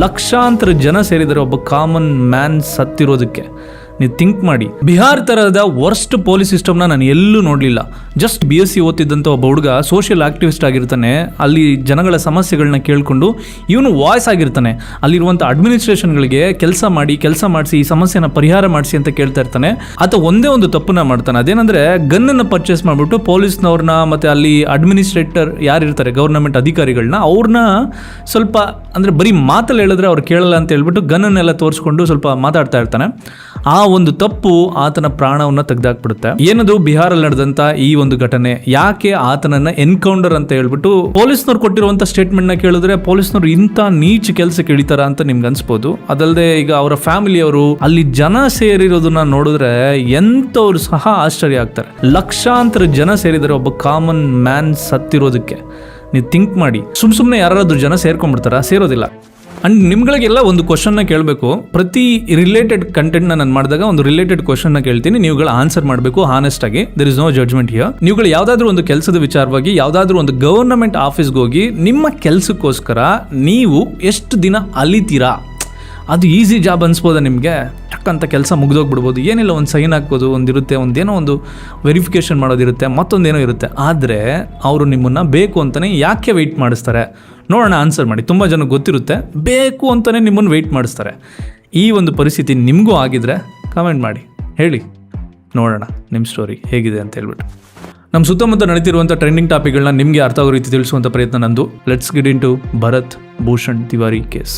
ಲಕ್ಷಾಂತರ ಜನ ಸೇರಿದರೆ ಒಬ್ಬ ಕಾಮನ್ ಮ್ಯಾನ್ ಸತ್ತಿರೋದಕ್ಕೆ. ನೀವು ಥಿಂಕ್ ಮಾಡಿ, ಬಿಹಾರ್ ಥರದ ವರ್ಸ್ಟ್ ಪೊಲೀಸ್ ಸಿಸ್ಟಮ್ನ ನಾನು ಎಲ್ಲೂ ನೋಡಲಿಲ್ಲ. ಜಸ್ಟ್ BSc ಓದ್ತಿದ್ದಂಥ ಒಬ್ಬ ಹುಡುಗ ಸೋಷಿಯಲ್ ಆಕ್ಟಿವಿಸ್ಟ್ ಆಗಿರ್ತಾನೆ, ಅಲ್ಲಿ ಜನಗಳ ಸಮಸ್ಯೆಗಳನ್ನ ಕೇಳಿಕೊಂಡು ಇವನು ವಾಯ್ಸ್ ಆಗಿರ್ತಾನೆ, ಅಲ್ಲಿರುವಂಥ ಅಡ್ಮಿನಿಸ್ಟ್ರೇಷನ್ಗಳಿಗೆ ಕೆಲಸ ಮಾಡಿಸಿ ಈ ಸಮಸ್ಯೆನ ಪರಿಹಾರ ಮಾಡಿಸಿ ಅಂತ ಕೇಳ್ತಾ ಇರ್ತಾನೆ. ಆತ ಒಂದೇ ಒಂದು ತಪ್ಪನ್ನ ಮಾಡ್ತಾನೆ, ಅದೇನಂದರೆ ಗನ್ನನ್ನು ಪರ್ಚೇಸ್ ಮಾಡಿಬಿಟ್ಟು ಪೊಲೀಸ್ನವ್ರನ್ನ ಮತ್ತು ಅಲ್ಲಿ ಅಡ್ಮಿನಿಸ್ಟ್ರೇಟರ್ ಯಾರಿರ್ತಾರೆ ಗೌರ್ನಮೆಂಟ್ ಅಧಿಕಾರಿಗಳನ್ನ ಅವ್ರನ್ನ ಸ್ವಲ್ಪ ಅಂದರೆ ಬರೀ ಮಾತಲ್ಲಿ ಹೇಳಿದ್ರೆ ಅವ್ರು ಕೇಳಲ್ಲ ಅಂತ ಹೇಳ್ಬಿಟ್ಟು ಗನ್ನನ್ನೆಲ್ಲ ತೋರಿಸ್ಕೊಂಡು ಸ್ವಲ್ಪ ಮಾತಾಡ್ತಾ ಇರ್ತಾನೆ. ಆ ಒಂದು ತಪ್ಪು ಆತನ ಪ್ರಾಣವನ್ನು ತೆಗೆದಾಕ್ಬಿಡುತ್ತೆ. ಏನದು ಬಿಹಾರಲ್ಲಿ ನಡೆದಂತ ಈ ಒಂದು ಘಟನೆ, ಯಾಕೆ ಆತನನ್ನ ಎನ್ಕೌಂಟರ್ ಅಂತ ಹೇಳ್ಬಿಟ್ಟು ಪೊಲೀಸ್ನವ್ರು ಕೊಟ್ಟಿರುವಂತ ಸ್ಟೇಟ್ಮೆಂಟ್ ನ ಕೇಳಿದ್ರೆ ಪೊಲೀಸ್ನವ್ರು ಇಂಥ ನೀಚ ಕೆಲಸಕ್ಕೆ ಇಳಿತಾರ ಅಂತ ನಿಮ್ಗೆ ಅನ್ಸ್ಬೋದು. ಅದಲ್ಲದೆ ಈಗ ಅವರ ಫ್ಯಾಮಿಲಿಯವರು ಅಲ್ಲಿ ಜನ ಸೇರಿರೋದನ್ನ ನೋಡಿದ್ರೆ ಎಂಥವ್ರು ಸಹ ಆಶ್ಚರ್ಯ ಆಗ್ತಾರೆ. ಲಕ್ಷಾಂತರ ಜನ ಸೇರಿದರೆ ಒಬ್ಬ ಕಾಮನ್ ಮ್ಯಾನ್ ಸತ್ತಿರೋದಕ್ಕೆ. ನೀವು ಥಿಂಕ್ ಮಾಡಿ, ಸುಮ್ಮನೆ ಯಾರಾದ್ರೂ ಜನ ಸೇರ್ಕೊಂಡ್ಬಿಡ್ತಾರ? ಸೇರೋದಿಲ್ಲ. ಅಂಡ್ ನಿಮ್ಗಳಿಗೆಲ್ಲ ಒಂದು ಕ್ವಶನ್ನ ಕೇಳಬೇಕು. ಪ್ರತಿ ರಿಲೇಟೆಡ್ ಕಂಟೆಂಟ್ನ ನಾನು ಮಾಡಿದಾಗ ಒಂದು ರಿಲೇಟೆಡ್ ಕ್ವಶನ್ನ ಕೇಳ್ತೀನಿ, ನೀವುಗಳು ಆನ್ಸರ್ ಮಾಡಬೇಕು ಹಾನೆಸ್ಟ್ ಆಗಿ. There is no judgement here. ನೀವುಗಳು ಯಾವುದಾದ್ರೂ ಒಂದು ಕೆಲಸದ ವಿಚಾರವಾಗಿ ಯಾವುದಾದ್ರೂ ಒಂದು ಗವರ್ನಮೆಂಟ್ ಆಫೀಸ್ಗೆ ಹೋಗಿ ನಿಮ್ಮ ಕೆಲಸಕ್ಕೋಸ್ಕರ ನೀವು ಎಷ್ಟು ದಿನ ಅಲಿತೀರಾ? ಅದು ಈಸಿ ಜಾಬ್ ಅನ್ಸ್ಬೋದಾ ನಿಮಗೆ? ಟಕ್ಕಂತ ಕೆಲಸ ಮುಗಿದೋಗ್ಬಿಡ್ಬೋದು, ಏನಿಲ್ಲ ಒಂದು ಸೈನ್ ಹಾಕ್ಬೋದು, ಒಂದಿರುತ್ತೆ, ಒಂದೇನೋ ಒಂದು ವೆರಿಫಿಕೇಷನ್ ಮಾಡೋದಿರುತ್ತೆ, ಮತ್ತೊಂದೇನೋ ಇರುತ್ತೆ. ಆದರೆ ಅವರು ನಿಮ್ಮನ್ನು ಬೇಕು ಅಂತಲೇ ಯಾಕೆ ವೆಯ್ಟ್ ಮಾಡಿಸ್ತಾರೆ? ನೋಡೋಣ, ಆನ್ಸರ್ ಮಾಡಿ. ತುಂಬ ಜನಕ್ಕೆ ಗೊತ್ತಿರುತ್ತೆ, ಬೇಕು ಅಂತಲೇ ನಿಮ್ಮನ್ನು ವೆಯ್ಟ್ ಮಾಡಿಸ್ತಾರೆ. ಈ ಒಂದು ಪರಿಸ್ಥಿತಿ ನಿಮಗೂ ಆಗಿದ್ರೆ ಕಮೆಂಟ್ ಮಾಡಿ, ಹೇಳಿ ನೋಡೋಣ ನಿಮ್ಮ ಸ್ಟೋರಿ ಹೇಗಿದೆ ಅಂತ ಹೇಳ್ಬಿಟ್ಟು. ನಮ್ಮ ಸುತ್ತಮುತ್ತ ನಡೀತಿರುವಂಥ ಟ್ರೆಂಡಿಂಗ್ ಟಾಪಿಕ್ಗಳನ್ನ ನಿಮಗೆ ಅರ್ಥ ಆಗೋ ರೀತಿ ತಿಳಿಸುವಂಥ ಪ್ರಯತ್ನ ನಂದು. Let's get in to Bharat Bhushan Tiwari case.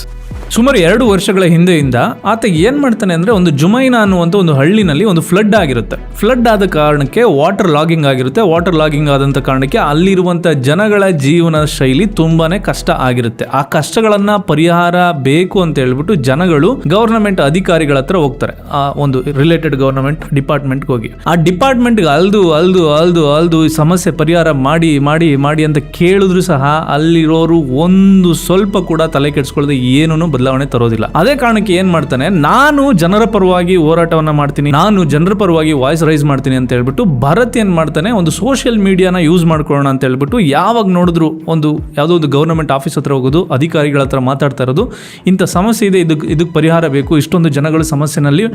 ಸುಮಾರು 2 ವರ್ಷಗಳ ಹಿಂದೆಯಿಂದ ಆತ ಏನು ಮಾಡ್ತಾನೆ ಅಂದರೆ, ಒಂದು ಜುಮೈನಾ ಅನ್ನುವಂಥ ಒಂದು ಹಳ್ಳಿನಲ್ಲಿ ಒಂದು ಫ್ಲಡ್ ಆಗಿರುತ್ತೆ. ಫ್ಲಡ್ ಆದ ಕಾರಣಕ್ಕೆ ವಾಟರ್ ಲಾಗಿಂಗ್ ಆಗಿರುತ್ತೆ. ವಾಟರ್ ಲಾಗಿಂಗ್ ಆದಂಥ ಕಾರಣಕ್ಕೆ ಅಲ್ಲಿರುವಂಥ ಜನಗಳ ಜೀವನ ಶೈಲಿ ತುಂಬಾ ಕಷ್ಟ ಆಗಿರುತ್ತೆ. ಆ ಕಷ್ಟಗಳನ್ನು ಪರಿಹಾರ ಬೇಕು ಅಂತ ಹೇಳ್ಬಿಟ್ಟು ಜನಗಳು ಗವರ್ನಮೆಂಟ್ ಅಧಿಕಾರಿಗಳ ಹತ್ರ ಹೋಗ್ತಾರೆ. ಆ ಒಂದು ರಿಲೇಟೆಡ್ ಗವರ್ನಮೆಂಟ್ ಡಿಪಾರ್ಟ್ಮೆಂಟ್ಗೆ ಹೋಗಿ ಆ ಡಿಪಾರ್ಟ್ಮೆಂಟ್ಗೆ ಅಲ್ದು ಈ ಸಮಸ್ಯೆ ಪರಿಹಾರ ಮಾಡಿ ಅಂತ ಕೇಳಿದ್ರು ಸಹ ಅಲ್ಲಿರೋರು ಒಂದು ಸ್ವಲ್ಪ ಕೂಡ ತಲೆ ಕೆಡಿಸ್ಕೊಳ್ಳದೆ ಏನೂ ಬದಲಾವಣೆ ತರೋದಿಲ್ಲ. ಅದೇ ಕಾರಣಕ್ಕೆ ಏನ್ ಮಾಡ್ತಾನೆ, ನಾನು ಜನರ ಪರವಾಗಿ ಹೋರಾಟವನ್ನ ಮಾಡ್ತೀನಿ, ನಾನು ಜನರ ಪರವಾಗಿ ವಾಯ್ಸ್ ರೈಸ್ ಮಾಡ್ತೀನಿ ಅಂತ ಹೇಳ್ಬಿಟ್ಟು ಭರತ್ ಏನ್ ಮಾಡ್ತಾನೆ, ಒಂದು ಸೋಷಿಯಲ್ ಮೀಡಿಯಾನ ಯೂಸ್ ಮಾಡ್ಕೊಳ್ಳೋಣ ಅಂತ ಹೇಳ್ಬಿಟ್ಟು ಯಾವಾಗ ನೋಡಿದ್ರು ಒಂದು ಯಾವುದೋ ಒಂದು ಗವರ್ನಮೆಂಟ್ ಆಫೀಸ್ ಹತ್ರ ಹೋಗೋದು, ಅಧಿಕಾರಿಗಳ ಹತ್ರ ಮಾತಾಡ್ತಾ ಇರೋದು, ಇಂಥ ಸಮಸ್ಯೆ ಇದೆ, ಇದಕ್ಕೆ ಪರಿಹಾರ ಬೇಕು, ಇಷ್ಟೊಂದು ಜನಗಳು ಸಮಸ್ಯೆನಲ್ಲಿ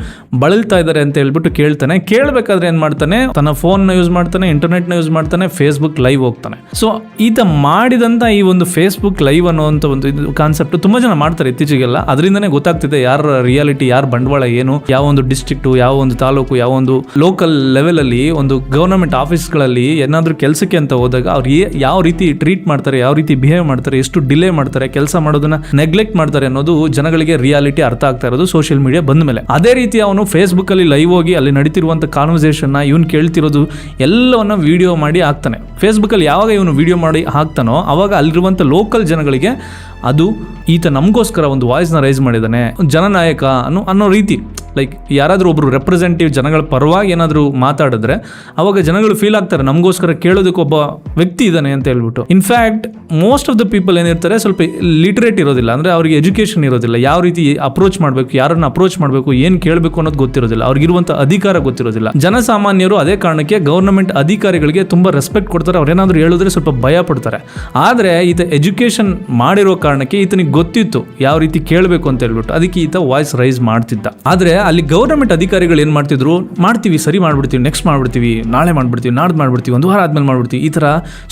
ಬಳಲ್ತಾ ಇದ್ದಾರೆ ಅಂತ ಹೇಳ್ಬಿಟ್ಟು ಕೇಳ್ತಾನೆ. ಕೇಳಬೇಕಾದ್ರೆ ಏನ್ ಮಾಡ್ತಾನೆ, ತನ್ನ ಫೋನ್ನ ಯೂಸ್ ಮಾಡ್ತಾನೆ, ಇಂಟರ್ನೆಟ್ನ ಯೂಸ್ ಮಾಡ್ತಾನೆ, ಫೇಸ್ಬುಕ್ ಲೈವ್ ಹೋಗ್ತಾನೆ. ಸೊ ಈತ ಮಾಡಿದಂಥ ಈ ಒಂದು ಫೇಸ್ಬುಕ್ ಲೈವ್ ಅನ್ನುವಂಥ ಒಂದು ಕಾನ್ಸೆಪ್ಟ್ ತುಂಬಾ ಜನ ಮಾಡ್ತಾರೆ ಇತ್ತೀಚೆಗೆಲ್ಲ. ಅದರಿಂದನೇ ಗೊತ್ತಾಗ್ತಿದೆ ಯಾರ ರಿಯಾಲಿಟಿ, ಯಾರ ಬಂಡವಾಳ ಏನು, ಯಾವ ಒಂದು ಡಿಸ್ಟ್ರಿಕ್ಟು, ಯಾವ ಒಂದು ತಾಲೂಕು, ಯಾವ ಒಂದು ಲೋಕಲ್ ಲೆವೆಲ್ ಅಲ್ಲಿ ಒಂದು ಗವರ್ನಮೆಂಟ್ ಆಫೀಸ್ಗಳಲ್ಲಿ ಏನಾದರೂ ಕೆಲಸಕ್ಕೆ ಅಂತ ಹೋದಾಗ ಅವ್ರು ಯಾವ ರೀತಿ ಟ್ರೀಟ್ ಮಾಡ್ತಾರೆ, ಯಾವ ರೀತಿ ಬಿಹೇವ್ ಮಾಡ್ತಾರೆ, ಎಷ್ಟು ಡಿಲೇ ಮಾಡ್ತಾರೆ, ಕೆಲಸ ಮಾಡೋದನ್ನ ನೆಗ್ಲೆಕ್ಟ್ ಮಾಡ್ತಾರೆ ಅನ್ನೋದು ಜನಗಳಿಗೆ ರಿಯಾಲಿಟಿ ಅರ್ಥ ಆಗ್ತಾ ಇರೋದು ಸೋಷಿಯಲ್ ಮೀಡಿಯಾ ಬಂದ ಮೇಲೆ. ಅದೇ ರೀತಿ ಅವನು ಫೇಸ್ಬುಕ್ ಅಲ್ಲಿ ಲೈವ್ ಹೋಗಿ ಅಲ್ಲಿ ನಡೀತಿರುವಂತ ಕಾನ್ವರ್ಸೇಷನ್ ಇವನು ಕೇಳ್ತಿರೋದು ಎಲ್ಲವನ್ನ ವಿಡಿಯೋ ಮಾಡಿ ಹಾಕ್ತಾನೆ. ಫೇಸ್ಬುಕ್ ಅಲ್ಲಿ ಯಾವಾಗ ಇವನು ವಿಡಿಯೋ ಮಾಡಿ ಹಾಕ್ತಾನೋ ಅವಾಗ ಅಲ್ಲಿರುವಂತ ಲೋಕಲ್ ಜನಗಳಿಗೆ ಅದು ಈತ ನಮಗೋಸ್ಕರ ಒಂದು ವಾಯ್ಸ್ನ ರೈಸ್ ಮಾಡಿದ್ದಾನೆ, ಜನನಾಯಕ ಅನ್ನೋ ರೀತಿ. ಲೈಕ್ ಯಾರಾದರೂ ಒಬ್ರು ರೆಪ್ರೆಸೆಂಟೇಟಿವ್ ಜನಗಳ ಪರವಾಗಿ ಏನಾದರೂ ಮಾತಾಡಿದ್ರೆ ಅವಾಗ ಜನಗಳು ಫೀಲ್ ಆಗ್ತಾರೆ, ನಮಗೋಸ್ಕರ ಕೇಳೋದಕ್ಕೆ ಒಬ್ಬ ವ್ಯಕ್ತಿ ಇದ್ದಾನೆ ಅಂತ ಹೇಳ್ಬಿಟ್ಟು. In fact most of the people ಏನಿರ್ತಾರೆ ಸ್ವಲ್ಪ ಲಿಟರೇಟ್ ಇರೋದಿಲ್ಲ, ಅಂದರೆ ಅವರಿಗೆ ಎಜುಕೇಷನ್ ಇರೋದಿಲ್ಲ, ಯಾವ ರೀತಿ ಅಪ್ರೋಚ್ ಮಾಡಬೇಕು, ಯಾರನ್ನು ಅಪ್ರೋಚ್ ಮಾಡಬೇಕು, ಏನು ಕೇಳಬೇಕು ಅನ್ನೋದು ಗೊತ್ತಿರೋದಿಲ್ಲ, ಅವ್ರಿಗಿರುವಂಥ ಅಧಿಕಾರ ಗೊತ್ತಿರೋದಿಲ್ಲ. ಜನಸಾಮಾನ್ಯರು ಅದೇ ಕಾರಣಕ್ಕೆ ಗವರ್ನಮೆಂಟ್ ಅಧಿಕಾರಿಗಳಿಗೆ ತುಂಬ ರೆಸ್ಪೆಕ್ಟ್ ಕೊಡ್ತಾರೆ, ಅವ್ರೇನಾದರೂ ಹೇಳಿದ್ರೆ ಸ್ವಲ್ಪ ಭಯ ಪಡ್ತಾರೆ. ಆದರೆ ಈತ ಎಜುಕೇಷನ್ ಮಾಡಿರೋ ಕಾರಣಕ್ಕೆ ಈತನಿಗೆ ಗೊತ್ತಿತ್ತು ಯಾವ ರೀತಿ ಕೇಳಬೇಕು ಅಂತ ಹೇಳ್ಬಿಟ್ಟು, ಅದಕ್ಕೆ ಈತ ವಾಯ್ಸ್ ರೈಸ್ ಮಾಡ್ತಿದ್ದ. ಆದರೆ ಅಲ್ಲಿ ಗವರ್ನಮೆಂಟ್ ಅಧಿಕಾರಿಗಳು ಏನು ಮಾಡ್ತಿದ್ರು, ಮಾಡ್ತೀವಿ, ಸರಿ ಮಾಡ್ಬಿಡ್ತೀವಿ, ನೆಕ್ಸ್ಟ್ ಮಾಡ್ಬಿಡ್ತೀವಿ, ನಾಳೆ ಮಾಡ್ಬಿಡ್ತೀವಿ, ನಾಡ್ದು ಮಾಡ್ಬಿಡ್ತೀವಿ, ಒಂದು ವಾರ ಆದ್ಮೇಲೆ ಮಾಡ್ಬಿಡ್ತೀವಿ, ಈ ಥರ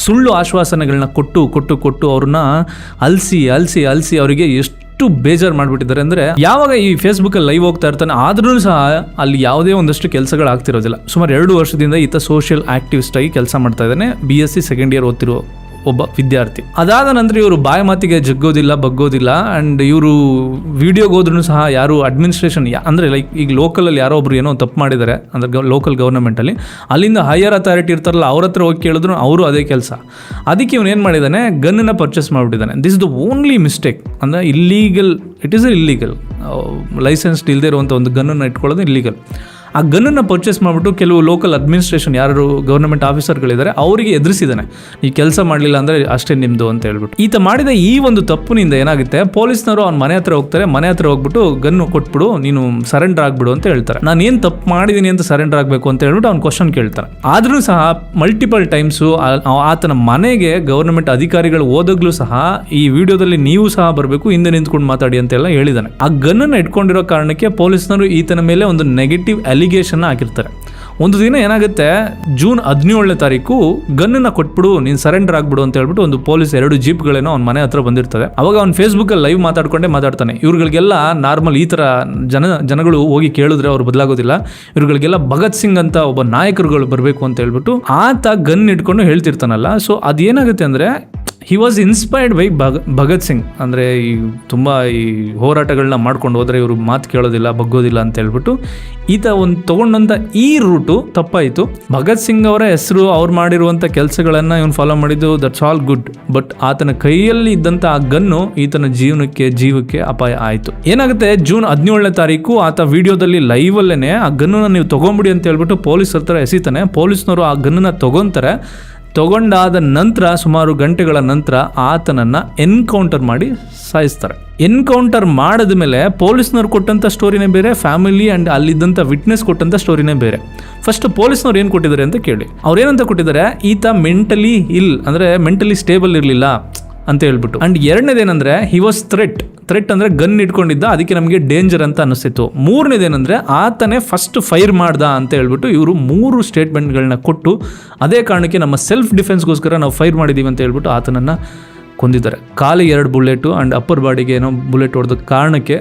ಸುಳ್ಳು ಆಶ್ವಾಸನೆಗಳನ್ನ ಕೊಟ್ಟು ಅವ್ರನ್ನ ಅಲ್ಸಿ ಅವರಿಗೆ ಎಷ್ಟು ಬೇಜಾರು ಮಾಡಿಬಿಟ್ಟಿದ್ದಾರೆ ಅಂದರೆ, ಯಾವಾಗ ಈ ಫೇಸ್ಬುಕ್ಕಲ್ಲಿ ಲೈವ್ ಹೋಗ್ತಾ ಇರ್ತಾನೆ ಆದ್ರೂ ಸಹ ಅಲ್ಲಿ ಯಾವುದೇ ಒಂದಷ್ಟು ಕೆಲಸಗಳು ಆಗ್ತಿರೋದಿಲ್ಲ. ಸುಮಾರು 2 ವರ್ಷದಿಂದ ಈತ ಸೋಷಿಯಲ್ ಆಕ್ಟಿವಿಸ್ಟ್ ಆಗಿ ಕೆಲಸ ಮಾಡ್ತಾ ಇದ್ದಾನೆ, BSc ಸೆಕೆಂಡ್ ಇಯರ್ ಓದ್ತಿರೋ ಒಬ್ಬ ವಿದ್ಯಾರ್ಥಿ. ಅದಾದ ನಂತರ ಇವರು ಬಾಯಿ ಮಾತಿಗೆ ಜಗ್ಗೋದಿಲ್ಲ, ಬಗ್ಗೋದಿಲ್ಲ. ಆ್ಯಂಡ್ ಇವರು ವಿಡಿಯೋಗೆ ಹೋದ್ರೂ ಸಹ ಯಾರು ಅಡ್ಮಿನಿಸ್ಟ್ರೇಷನ್ ಅಂದರೆ ಲೈಕ್ ಈಗ ಲೋಕಲಲ್ಲಿ ಯಾರೋ ಒಬ್ರು ಏನೋ ತಪ್ಪು ಮಾಡಿದ್ದಾರೆ ಅಂದರೆ ಲೋಕಲ್ ಗವರ್ನಮೆಂಟಲ್ಲಿ, ಅಲ್ಲಿಂದ ಹೈಯರ್ ಅಥಾರಿಟಿ ಇರ್ತಾರಲ್ಲ ಅವ್ರ ಹತ್ರ ಹೋಗಿ ಕೇಳಿದ್ರು ಅವರು ಅದೇ ಕೆಲಸ. ಅದಕ್ಕೆ ಇವನು ಏನು ಮಾಡಿದ್ದಾನೆ, ಗನ್ನನ್ನು ಪರ್ಚೇಸ್ ಮಾಡಿಬಿಟ್ಟಿದ್ದಾನೆ. This is the only mistake. ಅಂದರೆ illegal, it is illegal. Licence ಇಲ್ಲದೆ ಇರುವಂಥ ಒಂದು ಗನ್ನನ್ನು ಇಟ್ಕೊಳ್ಳೋದು ಇಲ್ಲೀಗಲ್. ಆ ಗನ್ನನ್ನು ಪರ್ಚೇಸ್ ಮಾಡಿಬಿಟ್ಟು ಕೆಲವು ಲೋಕಲ್ ಅಡ್ಮಿನಿಸ್ಟ್ರೇಷನ್ ಯಾರು ಗೌರ್ಮೆಂಟ್ ಆಫೀಸರ್ಗಳಿದ್ದಾರೆ ಅವರಿಗೆ ಎದುರಿಸಿದ್ದಾನೆ, ಈ ಕೆಲಸ ಮಾಡಲಿಲ್ಲ ಅಂದರೆ ಅಷ್ಟೇ ನಿಮ್ಮದು ಅಂತ ಹೇಳ್ಬಿಟ್ಟು. ಈತ ಮಾಡಿದ ಈ ಒಂದು ತಪ್ಪಿನಿಂದ ಏನಾಗುತ್ತೆ, ಪೊಲೀಸ್ನವರು ಅವ್ನ ಮನೆ ಹತ್ರ ಹೋಗ್ತಾರೆ, ಮನೆ ಹತ್ರ ಹೋಗ್ಬಿಟ್ಟು ಗನ್ನು ಕೊಟ್ಬಿಡು, ನೀನು ಸರೆಂಡರ್ ಆಗ್ಬಿಡು ಅಂತ ಹೇಳ್ತಾರೆ. ನಾನು ಏನು ತಪ್ಪು ಮಾಡಿದ್ದೀನಿ ಅಂತ ಸರೆಂಡರ್ ಆಗಬೇಕು ಅಂತ ಹೇಳ್ಬಿಟ್ಟು ಅವ್ನು ಕ್ವಶನ್ ಕೇಳ್ತಾರೆ. ಆದ್ರೂ ಸಹ ಮಲ್ಟಿಪಲ್ ಟೈಮ್ಸು ಆತನ ಮನೆಗೆ ಗವರ್ನಮೆಂಟ್ ಅಧಿಕಾರಿಗಳು ಹೋದಾಗ್ಲೂ ಸಹ ಈ ವಿಡಿಯೋದಲ್ಲಿ ನೀವು ಸಹ ಬರಬೇಕು, ಹಿಂದೆ ನಿಂತ್ಕೊಂಡು ಮಾತಾಡಿ ಅಂತೆಲ್ಲ ಹೇಳಿದ್ದಾನೆ. ಆ ಗನ್ನನ್ನು ಇಟ್ಕೊಂಡಿರೋ ಕಾರಣಕ್ಕೆ ಪೊಲೀಸ್ನವರು ಈತನ ಮೇಲೆ ಒಂದು ನೆಗೆಟಿವ್ ಅಲಿಗೇಷನ್ ಹಾಕಿರ್ತಾರೆ. ಒಂದು ದಿನ ಏನಾಗುತ್ತೆ, ಜೂನ್ 17ನೇ ತಾರೀಕು ಗನ್ನನ್ನು ಕೊಟ್ಬಿಡು, ನೀನು ಸರೆಂಡರ್ ಆಗ್ಬಿಡು ಅಂತ ಹೇಳ್ಬಿಟ್ಟು ಒಂದು ಪೊಲೀಸ್ 2 ಜೀಪ್ಗಳೇನೋ ಅವ್ನ ಮನೆ ಹತ್ರ ಬಂದಿರ್ತದೆ. ಅವಾಗ ಅವ್ನು ಫೇಸ್ಬುಕ್ಕಲ್ಲಿ ಲೈವ್ ಮಾತಾಡ್ತಾನೆ, ಇವ್ರುಗಳಿಗೆಲ್ಲ ನಾರ್ಮಲ್ ಈ ಥರ ಜನಗಳು ಹೋಗಿ ಕೇಳಿದ್ರೆ ಅವ್ರು ಬದಲಾಗೋದಿಲ್ಲ, ಇವ್ರುಗಳಿಗೆಲ್ಲ ಭಗತ್ ಸಿಂಗ್ ಅಂತ ಒಬ್ಬ ನಾಯಕರುಗಳು ಬರಬೇಕು ಅಂತ ಹೇಳ್ಬಿಟ್ಟು ಆತ ಗನ್ ಇಟ್ಕೊಂಡು ಹೇಳ್ತಿರ್ತಾನಲ್ಲ. ಸೊ ಅದೇನಾಗುತ್ತೆ ಅಂದರೆ he was inspired by Bhagat Singh. ಅಂದರೆ ಈ ತುಂಬ ಈ ಹೋರಾಟಗಳನ್ನ ಮಾಡ್ಕೊಂಡು ಹೋದರೆ ಇವರು ಮಾತು ಕೇಳೋದಿಲ್ಲ, ಬಗ್ಗೋದಿಲ್ಲ ಅಂತ ಹೇಳ್ಬಿಟ್ಟು ಈತ ಒಂದು ತೊಗೊಂಡಂಥ ಈ ರೂಟು ತಪ್ಪಾಯಿತು. ಭಗತ್ ಸಿಂಗ್ ಅವರ ಹೆಸರು, ಅವ್ರು ಮಾಡಿರುವಂಥ ಕೆಲಸಗಳನ್ನು ಇವನು ಫಾಲೋ ಮಾಡಿದ್ದು, ದಟ್ಸ್ ಆಲ್ ಗುಡ್. ಬಟ್ ಆತನ ಕೈಯಲ್ಲಿ ಇದ್ದಂಥ ಆ ಗನ್ನು ಈತನ ಜೀವಕ್ಕೆ ಅಪಾಯ ಆಯಿತು. ಏನಾಗುತ್ತೆ, ಜೂನ್ 17ನೇ ತಾರೀಕು ಆತ ವಿಡಿಯೋದಲ್ಲಿ ಲೈವಲ್ಲೇ ಆ ಗನ್ನನ್ನು ನೀವು ತೊಗೊಂಬಿಡಿ ಅಂತ ಹೇಳ್ಬಿಟ್ಟು ಪೊಲೀಸ್ ಹತ್ರ ಎಸಿತಾನೆ. ಪೊಲೀಸ್ನವರು ಆ ಗನ್ನನ್ನು ತಗೊಂಡಾದ ನಂತರ ಸುಮಾರು ಗಂಟೆಗಳ ನಂತರ ಆತನನ್ನು ಎನ್ಕೌಂಟರ್ ಮಾಡಿ ಸಾಯಿಸ್ತಾರೆ. ಎನ್ಕೌಂಟರ್ ಮಾಡಿದ ಮೇಲೆ ಪೊಲೀಸ್ನವ್ರು ಕೊಟ್ಟಂಥ ಸ್ಟೋರಿನೇ ಬೇರೆ, ಫ್ಯಾಮಿಲಿ ಆ್ಯಂಡ್ ಅಲ್ಲಿದ್ದಂಥ ವಿಟ್ನೆಸ್ ಕೊಟ್ಟಂಥ ಸ್ಟೋರಿನೇ ಬೇರೆ. ಫಸ್ಟ್ ಪೊಲೀಸ್ನವ್ರು ಏನು ಕೊಟ್ಟಿದ್ದಾರೆ ಅಂತ ಕೇಳಿ. ಅವ್ರೇನಂತ ಕೊಟ್ಟಿದ್ದಾರೆ, ಈತ ಮೆಂಟಲಿ ಅಂದರೆ ಮೆಂಟಲಿ ಸ್ಟೇಬಲ್ ಇರಲಿಲ್ಲ ಅಂತ ಹೇಳ್ಬಿಟ್ಟು. ಆ್ಯಂಡ್ ಎರಡನೇದೇನೆಂದರೆ ಹಿ ವಾಸ್ ಥ್ರೆಟ್ ಅಂದರೆ ಗನ್ ಇಟ್ಕೊಂಡಿದ್ದ, ಅದಕ್ಕೆ ನಮಗೆ ಡೇಂಜರ್ ಅಂತ ಅನಿಸ್ತಿತ್ತು. ಮೂರನೇದೇನೆಂದರೆ ಆತನೇ ಫಸ್ಟ್ ಫೈರ್ ಮಾಡ್ದ ಅಂತ ಹೇಳ್ಬಿಟ್ಟು ಇವರು 3 ಸ್ಟೇಟ್ಮೆಂಟ್ಗಳನ್ನ ಕೊಟ್ಟು, ಅದೇ ಕಾರಣಕ್ಕೆ ನಮ್ಮ ಸೆಲ್ಫ್ ಡಿಫೆನ್ಸ್ಗೋಸ್ಕರ ನಾವು ಫೈರ್ ಮಾಡಿದ್ದೀವಿ ಅಂತ ಹೇಳ್ಬಿಟ್ಟು ಆತನನ್ನು ಕೊಂದಿದ್ದಾರೆ. ಕಾಲಿಗೆ 2 ಬುಲೆಟು ಆ್ಯಂಡ್ ಅಪ್ಪರ್ ಬಾಡಿಗೆ ಏನೋ ಬುಲೆಟ್ ಹೊಡೆದ ಕಾರಣಕ್ಕೆ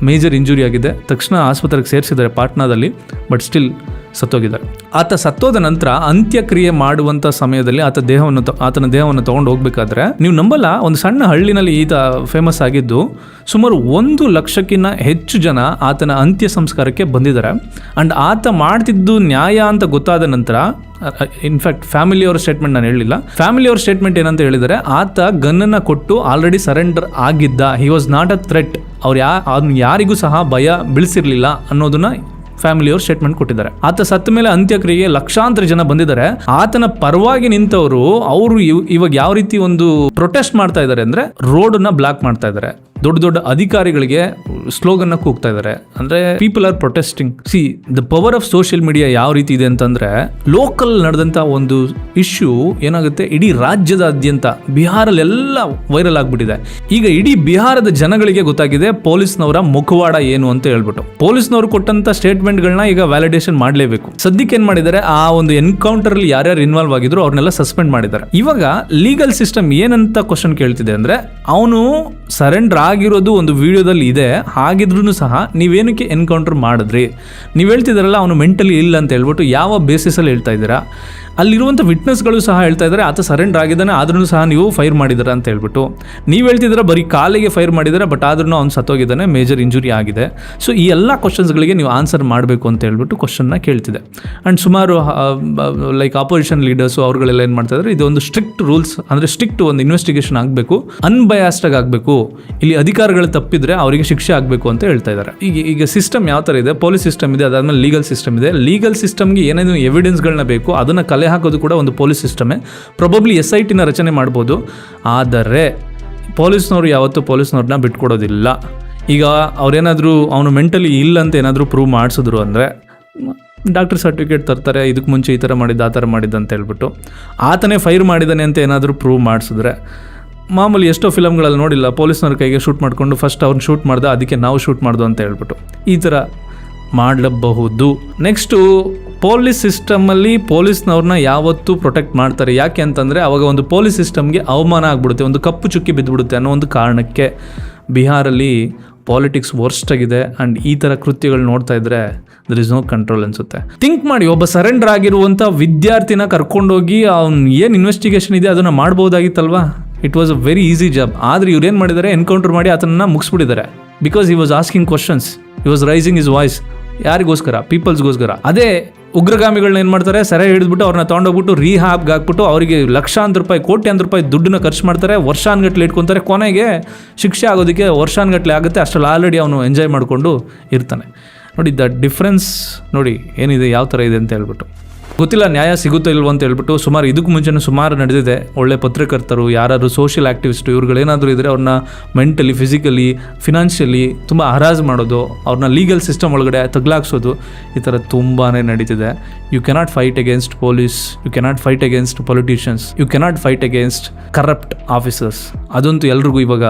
ಮೇಜರ್ ಇಂಜುರಿ ಆಗಿದೆ. ತಕ್ಷಣ ಆಸ್ಪತ್ರೆಗೆ ಸೇರಿಸಿದ್ದಾರೆ ಪಾಟ್ನಾದಲ್ಲಿ, ಬಟ್ ಸ್ಟಿಲ್ ಸತ್ತೋಗಿದ್ದಾರೆ. ಆತ ಸತ್ತೋದ ನಂತರ ಅಂತ್ಯಕ್ರಿಯೆ ಮಾಡುವಂಥ ಸಮಯದಲ್ಲಿ ಆತನ ದೇಹವನ್ನು ತೊಗೊಂಡು ಹೋಗ್ಬೇಕಾದ್ರೆ ನೀವು ನಂಬಲ್ಲ, ಒಂದು ಸಣ್ಣ ಹಳ್ಳಿನಲ್ಲಿ ಈತ ಫೇಮಸ್ ಆಗಿದ್ದು ಸುಮಾರು 1 ಲಕ್ಷಕ್ಕಿಂತ ಹೆಚ್ಚು ಜನ ಆತನ ಅಂತ್ಯ ಸಂಸ್ಕಾರಕ್ಕೆ ಬಂದಿದ್ದಾರೆ. ಆ್ಯಂಡ್ ಆತ ಮಾಡ್ತಿದ್ದು ನ್ಯಾಯ ಅಂತ ಗೊತ್ತಾದ ನಂತರ, ಇನ್ಫ್ಯಾಕ್ಟ್ ಫ್ಯಾಮಿಲಿಯವರ ಸ್ಟೇಟ್ಮೆಂಟ್ ನಾನು ಹೇಳಿಲ್ಲ, ಫ್ಯಾಮಿಲಿಯವರ ಸ್ಟೇಟ್ಮೆಂಟ್ ಏನಂತ ಹೇಳಿದರೆ, ಆತ ಗನ್ನನ್ನು ಕೊಟ್ಟು ಆಲ್ರೆಡಿ ಸರೆಂಡರ್ ಆಗಿದ್ದ, he was not a threat, ಅವ್ನು ಯಾರಿಗೂ ಸಹ ಭಯ ಬೀಳಿಸಿರ್ಲಿಲ್ಲ ಅನ್ನೋದನ್ನ ಫ್ಯಾಮಿಲಿಯವರು ಸ್ಟೇಟ್ಮೆಂಟ್ ಕೊಟ್ಟಿದ್ದಾರೆ. ಆತ ಸತ್ತ ಮೇಲೆ ಅಂತ್ಯಕ್ರಿಯೆಗೆ ಲಕ್ಷಾಂತರ ಜನ ಬಂದಿದ್ದಾರೆ. ಆತನ ಪರವಾಗಿ ನಿಂತವರು ಅವರು ಇವಾಗ ಯಾವ ರೀತಿ ಒಂದು ಪ್ರೊಟೆಸ್ಟ್ ಮಾಡ್ತಾ ಇದ್ದಾರೆ ಅಂದರೆ, ರೋಡನ್ನ ಬ್ಲಾಕ್ ಮಾಡ್ತಾ ಇದ್ದಾರೆ, ದೊಡ್ಡ ಅಧಿಕಾರಿಗಳಿಗೆ ಸ್ಲೋಗನ್ನ ಕೂಗ್ತಾ ಇದ್ದಾರೆ. ಅಂದರೆ people are protesting. C the power of social media ಯಾವ ರೀತಿ ಇದೆ ಅಂತಂದರೆ, ಲೋಕಲ್ ನಡೆದಂಥ ಒಂದು ಇಶ್ಯೂ ಏನಾಗುತ್ತೆ, ಇಡೀ ರಾಜ್ಯದಾದ್ಯಂತ ಬಿಹಾರಲ್ಲೆಲ್ಲ ವೈರಲ್ ಆಗಿಬಿಟ್ಟಿದೆ. ಈಗ ಇಡೀ ಬಿಹಾರದ ಜನಗಳಿಗೆ ಗೊತ್ತಾಗಿದೆ ಪೊಲೀಸ್ನವರ ಮುಖವಾಡ ಏನು ಅಂತ ಹೇಳ್ಬಿಟ್ಟು. ಪೊಲೀಸ್ನವರು ಕೊಟ್ಟಂತ ಸ್ಟೇಟ್ಮೆಂಟ್ಗಳನ್ನ ಈಗ ವ್ಯಾಲಿಡೇಷನ್ ಮಾಡಲೇಬೇಕು. ಸದ್ಯಕ್ಕೆ ಏನು ಮಾಡಿದ್ದಾರೆ, ಆ ಒಂದು ಎನ್ಕೌಂಟರ್ ಅಲ್ಲಿ ಯಾರ್ಯಾರು ಇನ್ವಾಲ್ವ್ ಆಗಿದ್ರು ಅವ್ರನ್ನೆಲ್ಲ ಸಸ್ಪೆಂಡ್ ಮಾಡಿದ್ದಾರೆ. ಇವಾಗ ಲೀಗಲ್ ಸಿಸ್ಟಮ್ ಏನಂತ ಕ್ವಶನ್ ಕೇಳ್ತಿದೆ ಅಂದರೆ, ಅವನು ಸರೆಂಡರ್ ಆಗಿರೋದು ಒಂದು ವಿಡಿಯೋದಲ್ಲಿ ಇದೆ, ಹಾಗಿದ್ರೂ ಸಹ ನೀವೇನಕ್ಕೆ ಎನ್ಕೌಂಟರ್ ಮಾಡಿದ್ರಿ? ನೀವು ಹೇಳ್ತಿದ್ದಾರಲ್ಲ ಅವನು ಮೆಂಟಲಿ ಇಲ್ಲ ಅಂತ ಹೇಳ್ಬಿಟ್ಟು, ಯಾವ ಬೇಸಿಸಲ್ಲಿ ಹೇಳ್ತಾ ಇದ್ದೀರಾ? ಅಲ್ಲಿರುವಂಥ ವಿಟ್ನೆಸ್ಗಳು ಸಹ ಹೇಳ್ತಾ ಇದ್ದಾರೆ ಆತ ಸರೆಂಡರ್ ಆಗಿದ್ದಾನೆ, ಆದ್ರೂ ಸಹ ನೀವು ಫೈರ್ ಮಾಡಿದ್ದೀರಾ ಅಂತ ಹೇಳ್ಬಿಟ್ಟು. ನೀವು ಹೇಳ್ತಿದ್ದೀರಾ ಬರೀ ಕಾಲಿಗೆ ಫೈರ್ ಮಾಡಿದ್ದಾರೆ, ಬಟ್ ಆದ್ರೂ ಅವ್ನು ಸತ್ತೋಗಿದ್ದಾನೆ, ಮೇಜರ್ ಇಂಜುರಿ ಆಗಿದೆ. ಸೊ ಈ ಎಲ್ಲ ಕ್ವಶನ್ಸ್ಗಳಿಗೆ ನೀವು ಆನ್ಸರ್ ಮಾಡಬೇಕು ಅಂತ ಹೇಳ್ಬಿಟ್ಟು ಕ್ವಶನ್ನ ಕೇಳ್ತಿದೆ. ಆ್ಯಂಡ್ ಸುಮಾರು ಲೈಕ್ ಆಪೋಸಿಷನ್ ಲೀಡರ್ಸು ಅವ್ರುಗಳೆಲ್ಲ ಏನು ಮಾಡ್ತಾ ಇದ್ದಾರೆ, ಇದೊಂದು ಸ್ಟ್ರಿಕ್ಟ್ ರೂಲ್ಸ್, ಅಂದರೆ ಸ್ಟ್ರಿಕ್ಟ್ ಒಂದು ಇನ್ವೆಸ್ಟಿಗೇಷನ್ ಆಗಬೇಕು, ಅನ್ಬಯಾಸ್ಟಾಗಿ ಆಗಬೇಕು, ಇಲ್ಲಿ ಅಧಿಕಾರಿಗಳು ತಪ್ಪಿದ್ರೆ ಅವರಿಗೆ ಶಿಕ್ಷೆ ಆಗಬೇಕು ಅಂತ ಹೇಳ್ತಾ ಇದ್ದಾರೆ. ಈಗ ಸಿಸ್ಟಮ್ ಯಾವ ಥರ ಇದೆ, ಪೊಲೀಸ್ ಸಿಸ್ಟಮ್ ಇದೆ, ಅದಾದ್ಮೇಲೆ ಲೀಗಲ್ ಸಿಸ್ಟಮ್ ಇದೆ. ಲೀಗಲ್ ಸಿಸ್ಟಮ್ಗೆ ಏನೇನು ಎವಿಡೆನ್ಸ್ಗಳನ್ನ ಬೇಕು ಅದನ್ನು ಕಲೆ ಹಾಕೋದು ಕೂಡ ಒಂದು ಪೊಲೀಸ್ ಸಿಸ್ಟಮೇ. ಪ್ರೊಬಬ್ಲಿ SITನ ರಚನೆ ಮಾಡ್ಬೋದು, ಆದರೆ ಪೊಲೀಸ್ನವರು ಯಾವತ್ತೂ ಪೊಲೀಸ್ನವ್ರನ್ನ ಬಿಟ್ಕೊಡೋದಿಲ್ಲ. ಈಗ ಅವ್ರೇನಾದರೂ ಅವನು ಮೆಂಟಲಿ ಇಲ್ಲ ಅಂತ ಏನಾದರೂ ಪ್ರೂವ್ ಮಾಡಿಸಿದ್ರು ಅಂದರೆ ಡಾಕ್ಟರ್ ಸರ್ಟಿಫಿಕೇಟ್ ತರ್ತಾರೆ, ಇದಕ್ಕೆ ಮುಂಚೆ ಈ ಥರ ಮಾಡಿದ್ದು ಆ ಥರ ಮಾಡಿದ್ದು ಅಂತ ಹೇಳ್ಬಿಟ್ಟು. ಆತನೇ ಫೈರ್ ಮಾಡಿದ್ದಾನೆ ಅಂತ ಏನಾದರೂ ಪ್ರೂವ್ ಮಾಡಿಸಿದ್ರೆ, ಮಾಮೂಲಿ ಎಷ್ಟೋ ಫಿಲಮ್ಗಳಲ್ಲಿ ನೋಡಿಲ್ಲ, ಪೊಲೀಸ್ನವ್ರ ಕೈಗೆ ಶೂಟ್ ಮಾಡಿಕೊಂಡು ಫಸ್ಟ್ ಅವ್ರನ್ನ ಶೂಟ್ ಮಾಡ್ದೆ, ಅದಕ್ಕೆ ನಾವು ಶೂಟ್ ಮಾಡ್ದು ಅಂತ ಹೇಳ್ಬಿಟ್ಟು ಈ ಥರ ಮಾಡಬಹುದು. ನೆಕ್ಸ್ಟು ಪೊಲೀಸ್ ಸಿಸ್ಟಮಲ್ಲಿ ಪೊಲೀಸ್ನವ್ರನ್ನ ಯಾವತ್ತೂ ಪ್ರೊಟೆಕ್ಟ್ ಮಾಡ್ತಾರೆ. ಯಾಕೆ ಅಂತಂದರೆ ಅವಾಗ ಒಂದು ಪೊಲೀಸ್ ಸಿಸ್ಟಮ್ಗೆ ಅವಮಾನ ಆಗಿಬಿಡುತ್ತೆ, ಒಂದು ಕಪ್ಪು ಚುಕ್ಕಿ ಬಿದ್ದುಬಿಡುತ್ತೆ ಅನ್ನೋ ಒಂದು ಕಾರಣಕ್ಕೆ ಬಿಹಾರಲ್ಲಿ ಪಾಲಿಟಿಕ್ಸ್ ವರ್ಸ್ಟ್ ಆಗಿದೆ. ಆ್ಯಂಡ್ ಈ ಥರ ಕೃತ್ಯಗಳು ನೋಡ್ತಾ ಇದ್ರೆ ದರ್ ಇಸ್ ನೋ ಕಂಟ್ರೋಲ್ ಅನ್ಸುತ್ತೆ. ಥಿಂಕ್ ಮಾಡಿ, ಒಬ್ಬ ಸರೆಂಡರ್ ಆಗಿರುವಂಥ ವಿದ್ಯಾರ್ಥಿನ ಕರ್ಕೊಂಡೋಗಿ ಅವ್ನು ಏನು ಇನ್ವೆಸ್ಟಿಗೇಷನ್ ಇದೆ ಅದನ್ನು ಮಾಡ್ಬೋದಾಗಿತ್ತಲ್ವಾ. It was a very easy job. ಆದರೆ ಇವ್ರು ಏನು ಮಾಡಿದ್ದಾರೆ, ಎನ್ಕೌಂಟರ್ ಮಾಡಿ ಆತನನ್ನು ಮುಗಿಸ್ಬಿಟ್ಟಿದ್ದಾರೆ. Because he was asking questions, he was raising his voice. ಯಾರಿಗೋಸ್ಕರ? ಪೀಪಲ್ಸ್ಗೋಸ್ಕರ. ಅದೇ ಉಗ್ರಗಾಮಿಗಳನ್ನ ಏನು ಮಾಡ್ತಾರೆ, ಸೆರೆ ಹಿಡಿದ್ಬಿಟ್ಟು ಅವ್ರನ್ನ ತೊಗೊಂಡೋಗ್ಬಿಟ್ಟು ರೀಹಾಬ್ಗೆ ಹಾಕ್ಬಿಟ್ಟು ಅವರಿಗೆ ಲಕ್ಷಾಂತರ ರೂಪಾಯಿ, ಕೋಟ್ಯಾಂತರ ರೂಪಾಯಿ ದುಡ್ಡನ್ನ ಖರ್ಚು ಮಾಡ್ತಾರೆ, ವರ್ಷಾನ್ಗಟ್ಲೆ ಇಟ್ಕೊತಾರೆ. ಕೊನೆಗೆ ಶಿಕ್ಷೆ ಆಗೋದಕ್ಕೆ ವರ್ಷಾನ್ಗಟ್ಲೆ ಆಗುತ್ತೆ, ಅಷ್ಟರಲ್ಲಿ ಆಲ್ರೆಡಿ ಅವನು ಎಂಜಾಯ್ ಮಾಡಿಕೊಂಡು ಇರ್ತಾನೆ. ನೋಡಿ ದ ಡಿಫ್ರೆನ್ಸ್ ನೋಡಿ ಏನಿದೆ, ಯಾವ ಥರ ಇದೆ ಅಂತ ಹೇಳ್ಬಿಟ್ಟು. ಗೊತ್ತಿಲ್ಲ ನ್ಯಾಯ ಸಿಗುತ್ತೋ ಇಲ್ವೋ ಅಂತ ಹೇಳ್ಬಿಟ್ಟು ಸುಮಾರು ಇದಕ್ಕೂ ಮುಂಚೆನೂ ಸುಮಾರು ನಡೆದಿದೆ. ಒಳ್ಳೆ ಪತ್ರಕರ್ತರು, ಯಾರಾದ್ರು ಸೋಷಿಯಲ್ ಆ್ಯಕ್ಟಿವಿಸ್ಟು, ಇವ್ರುಗಳೇನಾದರೂ ಇದ್ದರೆ ಅವ್ರನ್ನ ಮೆಂಟಲಿ, ಫಿಸಿಕಲಿ, ಫಿನಾನ್ಷಿಯಲಿ ತುಂಬ ಹರಾಜು ಮಾಡೋದು, ಅವ್ರನ್ನ ಲೀಗಲ್ ಸಿಸ್ಟಮ್ ಒಳಗಡೆ ತಗ್ಲಾಕ್ಸೋದು, ಈ ಥರ ತುಂಬಾ ನಡೀತಿದೆ. You cannot fight against police, you cannot fight against politicians, you cannot fight against corrupt officers. ಅದಂತೂ ಎಲ್ರಿಗೂ ಇವಾಗ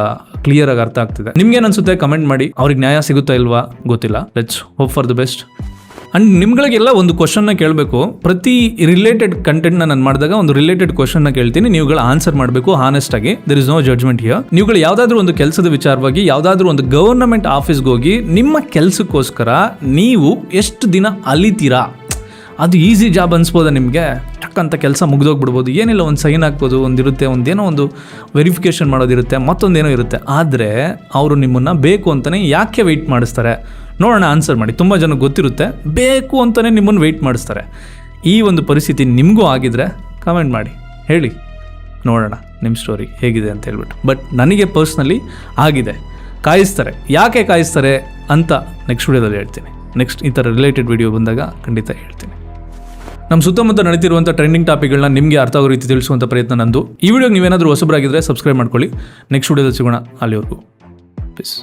ಕ್ಲಿಯರ್ ಆಗಿ ಅರ್ಥ ಆಗ್ತಿದೆ. ನಿಮ್ಗೇನು ಅನ್ಸುತ್ತೆ ಕಮೆಂಟ್ ಮಾಡಿ. ಅವ್ರಿಗೆ ನ್ಯಾಯ ಸಿಗುತ್ತಾ ಇಲ್ವಾ ಗೊತ್ತಿಲ್ಲ. Let's hope for the best. And ನಿಮ್ಗಳಿಗೆಲ್ಲ ಒಂದು ಕ್ವಶನ್ನ ಕೇಳಬೇಕು. ಪ್ರತಿ ರಿಲೇಟೆಡ್ ಕಂಟೆಂಟ್ನ ನಾನು ಮಾಡಿದಾಗ ಒಂದು ರಿಲೇಟೆಡ್ ಕ್ವಶನ್ನ ಕೇಳ್ತೀನಿ, ನೀವುಗಳು ಆನ್ಸರ್ ಮಾಡಬೇಕು ಹಾನೆಸ್ಟ್ ಆಗಿ. There is no judgement here. ನೀವುಗಳು ಯಾವುದಾದ್ರೂ ಒಂದು ಕೆಲಸದ ವಿಚಾರವಾಗಿ ಯಾವುದಾದ್ರೂ ಒಂದು ಗವರ್ನಮೆಂಟ್ ಆಫೀಸ್ಗೆ ಹೋಗಿ ನಿಮ್ಮ ಕೆಲಸಕ್ಕೋಸ್ಕರ ನೀವು ಎಷ್ಟು ದಿನ ಅಲಿತೀರಾ? ಅದು ಈಸಿ ಜಾಬ್ ಅನ್ಸ್ಬೋದಾ ನಿಮಗೆ? ಟಕ್ಕಂತ ಕೆಲಸ ಮುಗಿದೋಗ್ಬಿಡ್ಬೋದು, ಏನಿಲ್ಲ ಒಂದು ಸೈನ್ ಹಾಕ್ಬೋದು, ಒಂದಿರುತ್ತೆ, ಒಂದೇನೋ ಒಂದು ವೆರಿಫಿಕೇಷನ್ ಮಾಡೋದಿರುತ್ತೆ, ಮತ್ತೊಂದೇನೋ ಇರುತ್ತೆ. ಆದರೆ ಅವರು ನಿಮ್ಮನ್ನು ಬೇಕು ಅಂತಲೇ ಯಾಕೆ ವೆಯ್ಟ್ ಮಾಡಿಸ್ತಾರೆ? ನೋಡೋಣ, ಆನ್ಸರ್ ಮಾಡಿ. ತುಂಬ ಜನಕ್ಕೆ ಗೊತ್ತಿರುತ್ತೆ, ಬೇಕು ಅಂತಲೇ ನಿಮ್ಮನ್ನು ವೆಯ್ಟ್ ಮಾಡಿಸ್ತಾರೆ. ಈ ಒಂದು ಪರಿಸ್ಥಿತಿ ನಿಮಗೂ ಆಗಿದ್ರೆ ಕಮೆಂಟ್ ಮಾಡಿ, ಹೇಳಿ ನೋಡೋಣ ನಿಮ್ಮ ಸ್ಟೋರಿ ಹೇಗಿದೆ ಅಂತ ಹೇಳ್ಬಿಟ್ಟು. ಬಟ್ ನನಗೆ ಪರ್ಸ್ನಲಿ ಆಗಿದೆ. ಕಾಯಿಸ್ತಾರೆ, ಯಾಕೆ ಕಾಯಿಸ್ತಾರೆ ಅಂತ ನೆಕ್ಸ್ಟ್ ವಿಡಿಯೋದಲ್ಲಿ ಹೇಳ್ತೀನಿ. ನೆಕ್ಸ್ಟ್ ಈ ಥರ ರಿಲೇಟೆಡ್ ವಿಡಿಯೋ ಬಂದಾಗ ಖಂಡಿತ ಹೇಳ್ತೀನಿ. ನಮ್ಮ ಸುತ್ತಮುತ್ತ ನಡೀತಿರುವಂಥ ಟ್ರೆಂಡಿಂಗ್ ಟಾಪಿಕ್ಗಳನ್ನ ನಿಮಗೆ ಅರ್ಥ ಆಗೋ ರೀತಿ ತಿಳಿಸುವಂಥ ಪ್ರಯತ್ನ ನಂದು. ಈ ವಿಡಿಯೋಗೆ ನೀವೇನಾದರೂ ಹೊಸಬರಾಗಿದ್ದರೆ ಸಬ್ಸ್ಕ್ರೈಬ್ ಮಾಡ್ಕೊಳ್ಳಿ. ನೆಕ್ಸ್ಟ್ ವಿಡಿಯೋದಲ್ಲಿ ಸಿಗೋಣ. ಅಲ್ಲಿವರೆಗೂ ಪೀಸ್.